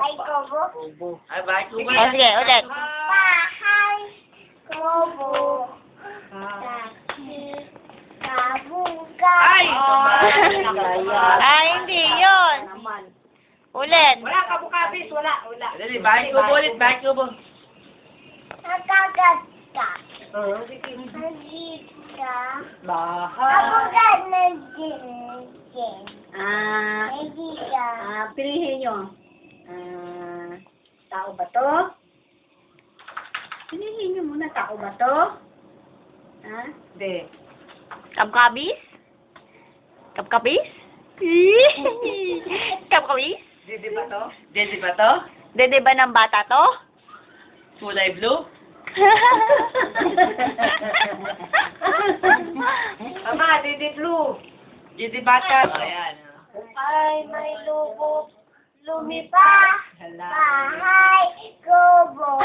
Bahay kubo. Ay, bakit ko ba? O, sige, ulit. Bahay kubo. Kabuga. Ay! Ay, hindi yun. Ulit. Wala, kabukabis, wala. Dali, bakit ko ba ulit? Bakit ko ba? Nakagat ka. Nagit ka. Kabuga nagit. Nagit ka. Pilihin nyo. Tao ba to? Pilihin nyo muna, tao ba to? Ha? Hindi. Kapkabis? Kapkabis? Kapkabis? Dede ba to? Dede ba to? Dede ba ng bata to? Kulay blue? Ama, Didi Blue. Dede bata. Ayan. Ay, may lubo. Lumipa. Bahay kubo.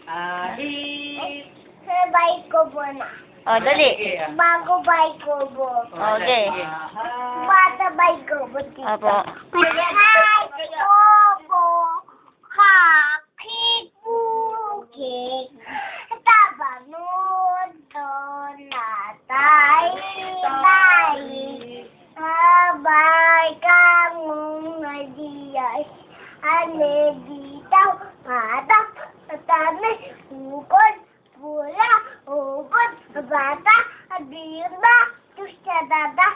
Ahit. Sabay kubo na. O, dali. Bago bay kubo. Okay. Bata bay kubo dito. Opo. Bahay kubo. Kakit bukit. Tabanod doon na tayo. Sabay kang nagiyay. Ane dito. Patap. Tatanay. Ukod. Pula. Ukod. Bata. Adirba. Tusyadada.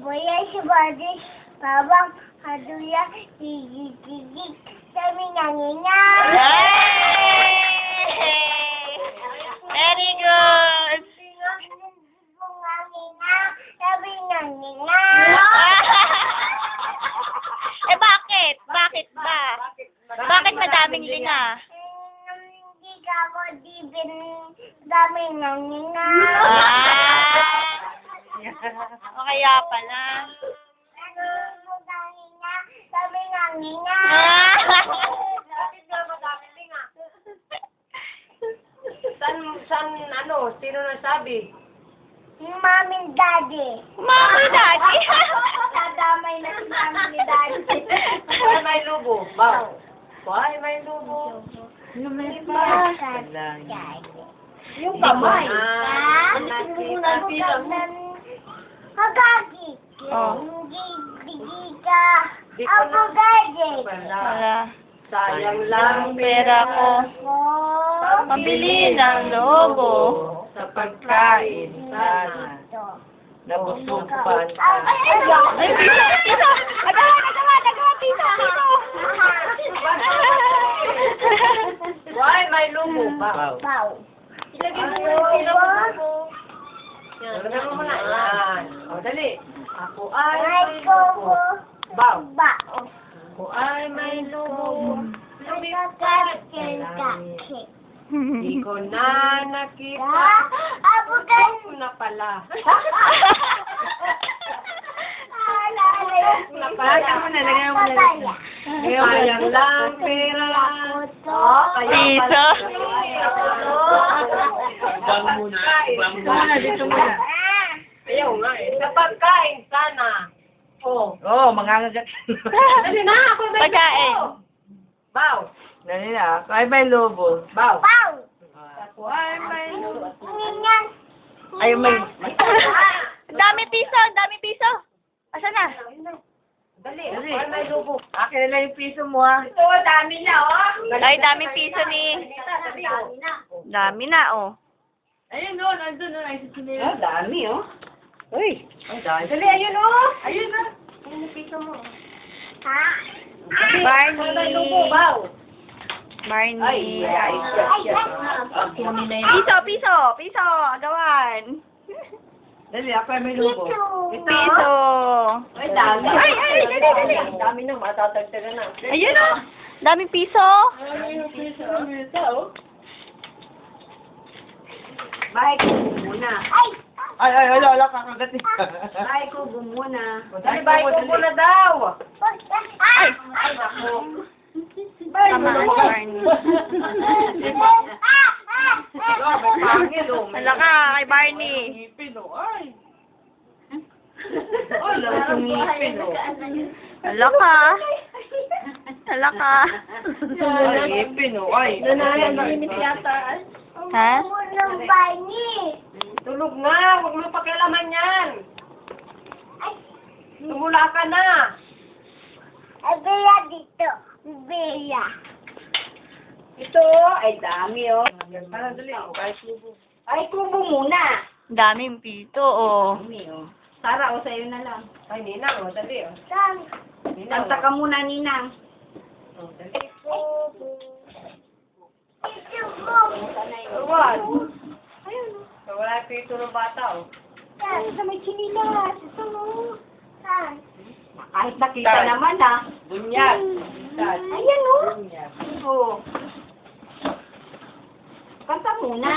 Boya si Badis. Babang. Aduya. Gigit. Sabi nga. Yay! Very good. Sabi nga. Eh, bakit? Bakit ba? Bakit madaming linga? Hindi ka ako dibin. Dami nga. O kaya pala. Sabi nga. Sino nasabi? Yung mami daddy. Mami, daddy. Nadamay na si mami ni daddy. Why may lubo? Baw. Why may lubo? Yung kamay. Hagagi. Oh. Hindi ka. Ako gadget. Wala. Sayang lang Pera ko. Pambili ng lobo. Sa pagkain sana. Nabusog pa. Ay, piso! Agawa, piso! Why may lubo? Baw. Bow. Ilagay mo yung lubo. Ilagay mo muna. Yan. O, dali. Ako ay Ay may ko. lubo. Baw. Bao. Ako ay may lubo. Nagkakakit. Di ko na nakita. Ako kan. Ako na pala. Lagyan mo na, lagyan mo na. Sayang lang pera. Piso. Bang muna. Bang muna. Dito muna. Ayaw nga eh. Sa pagkain sana. Oh. Oo, mangangagat. Dali na, ako may Pagkain. lubo. Baw. Dali na. Ay, may lobo. Baw. Bao. Ako ay may lubo. Ganyan. Ay, may... Dami piso. Asa na? Dali. Ako ay may lubo. Akin na yung piso mo, ha? Ito, dami na, oh. Ay, dami piso ni... Dami na, oh. Ayun, no. Nandun, no. Ay, susunod. Dami, oh. Uy. Ay, dami. Dali, ayun, oh. Ayun na. Ayun yung piso mo. Ha? Ako may lubo, baw. Barney. Kunin na yun. Piso. Agawan. Dali, ako ay may lobo. Piso. Ay, dami. Ay, dali. Dami na, matatagtagan na. Ayun, oh. Daming piso. Bahay ko muna. Ay. Wala, kakagat eh. Bahay ko muna. Dali, Bahay ko muna daw. Ay. Ay, naku. Tama, Barney. Pangil, oh. Hala ka, kay Barney. Ngipin, oh. Ay. Oh, lang sumipin, oh. Hala ka. Hala ka. Sumipin, oh. Ay. Nanayan, malimit yata. Ha? Ng bani. Tulog na, huwag mo pakialaman yan. Tumula ka na. Bea dito. Bea. Ito, ay dami, oh. Tara, dali. Ay, kubo muna. Daming pito, oh. Dami, oh. Sara, oh, sa'yo na lang. Ay, Ninang, o, dali, o. Saan? Kanta ka muna, Ninang. O, dali. Dito ko. Tuwan. So, wala yung pito ng bata, o. Saan? Sa may chinilas. Ito mo. Saan? Kahit nakita naman, ah. Bunyag. Ayan o. Bunyag. Oo. Kanta muna.